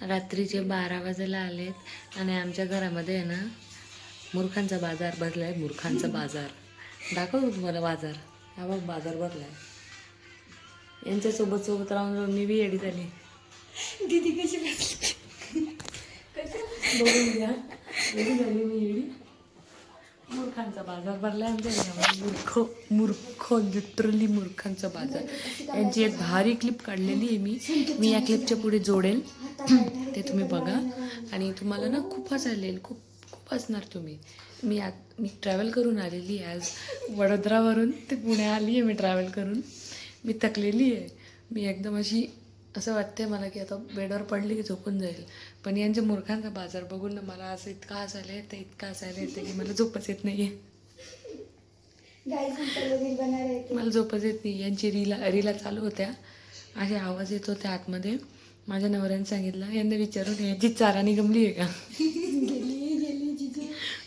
रात्रीचे 12 वाजायला आलेत आणि आमच्या घरामध्ये आहे ना मूर्खांचा बाजार भरलाय. मूर्खांचा बाजार दाखवतो तुम्हाला. बाजार हा बघ, बाजार भरलाय. यांच्यासोबत राहून राहून मी बी येडी झाली. दीदी कशी बघून घ्या, येडी झाली मी येडी. मूर्खांचा बाजार भरलाय आमच्या घरामध्ये. मूर्ख लिटरली मूर्खांचा बाजार. यांची एक भारी क्लिप काढलेली आहे मी या क्लिपच्या पुढे जोडेल, ते तुम्ही बघा. आणि तुम्हाला ना खूप हसायला येईल, खूप खूप हसणार तुम्ही. मी ट्रॅव्हल करून आलेली आहे आज. वडोदरावरून ते पुणे आली आहे मी ट्रॅव्हल करून. मी थकलेली आहे. मी एकदम अशी असं वाटतंय मला की आता बेडवर पडली की झोपून जाईल. पण यांच्या मूर्खांचा बाजार बघून ना मला असं इतका हसायला येतं की मला झोपच येत नाही आहे. मला झोपच येत नाही. यांची रीला चालू होत्या, असे आवाज येत होते आतमध्ये. माझ्या नवऱ्याने सांगितलं यांना विचारून याची चारा निगमली आहे का.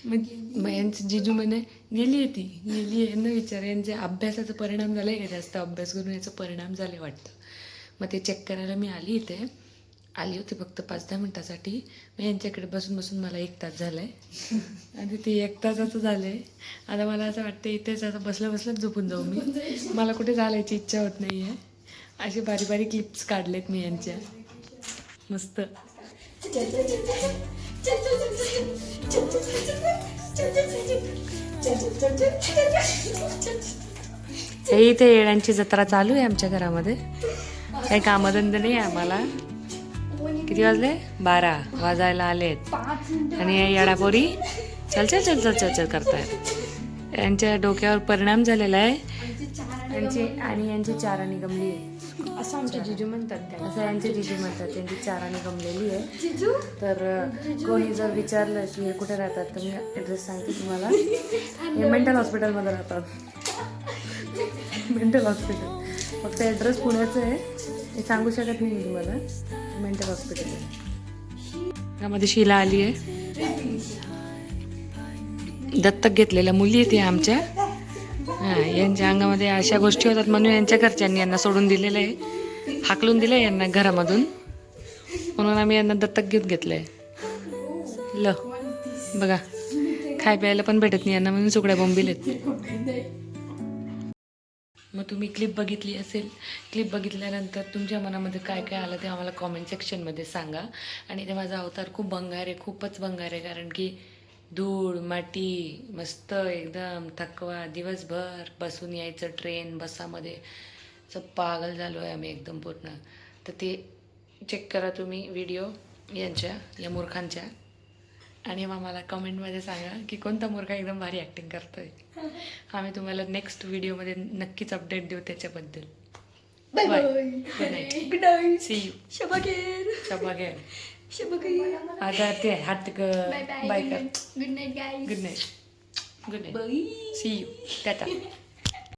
मग यांचं जिजू म्हणे गेली आहे यांना विचार. यांच्या अभ्यासाचा परिणाम झाला आहे का, जास्त अभ्यास करून याचा परिणाम झाले वाटतं. मग ते चेक करायला मी आली होती फक्त 5-10 मिनटासाठी. मग यांच्याकडे बसून मला 1 तास झाला आहे आणि ते 1 तासाचं झालं आहे. आता मला असं वाटतं इथेच आता बसल्याच झोपून जाऊ मी. मला कुठे चालायची इच्छा होत नाही आहे. असे बारीक क्लिप्स काढलेत मी यांच्या मस्त. हे इथे येड्यांची जत्रा चालू आहे आमच्या घरामध्ये. काही कामधंदे नाही आहे आम्हाला. किती वाजले? 12 वाजायला आलेत आणि येडापोरी चल करतायत. यांच्या डोक्यावर परिणाम झालेला आहे यांची चारा निगमली आहे असं आमचे जिजू म्हणतात. असं यांचे जिजू म्हणतात. त्यांची चारा निगमलेली आहे. तर कोणी जर विचारलं की हे कुठे राहतात तर मी ॲड्रेस सांगते तुम्हाला. हे मेंटल हॉस्पिटलमध्ये राहतात. मेंटल हॉस्पिटल फक्त ॲड्रेस पुण्याचं आहे, हे सांगू शकत नाही मी तुम्हाला. मेंटल हॉस्पिटल आहे. त्यामध्ये शीला आली आहे. दत्तक घेतलेल्या मुली आहेत आमच्या. यांच्या अंगामध्ये अशा गोष्टी होतात म्हणून यांच्या घरच्यांनी यांना सोडून दिलेलं आहे, हाकलून दिलं आहे यांना घरामधून. म्हणून आम्ही यांना दत्तक घेतलं आहे. बघा, खाय प्यायला पण भेटत नाही यांना म्हणून सुकड्या बोंबील आहेत. मग तुम्ही क्लिप बघितली असेल. क्लिप बघितल्यानंतर तुमच्या मनामध्ये काय काय आलं ते आम्हाला कॉमेंट सेक्शनमध्ये सांगा. आणि ते माझा अवतार खूप भंगार आहे, खूपच भंगार आहे. कारण की धूळ माती मस्त एकदम थकवा, दिवसभर बसून यायचं ट्रेन बसामध्ये. असं पागल झालो आहे आम्ही एकदम पूर्ण. तर ते चेक करा तुम्ही व्हिडिओ या मूर्खांच्या. आणि मग मला कमेंटमध्ये सांगा की कोणता मूर्ख एकदम भारी ॲक्टिंग करतो आहे. आम्ही तुम्हाला नेक्स्ट व्हिडिओमध्ये नक्कीच अपडेट देऊ त्याच्याबद्दल. Bye bye. Good night. See you. शबागेर. आता ते हात बाय कर. Good night. See you. Tata.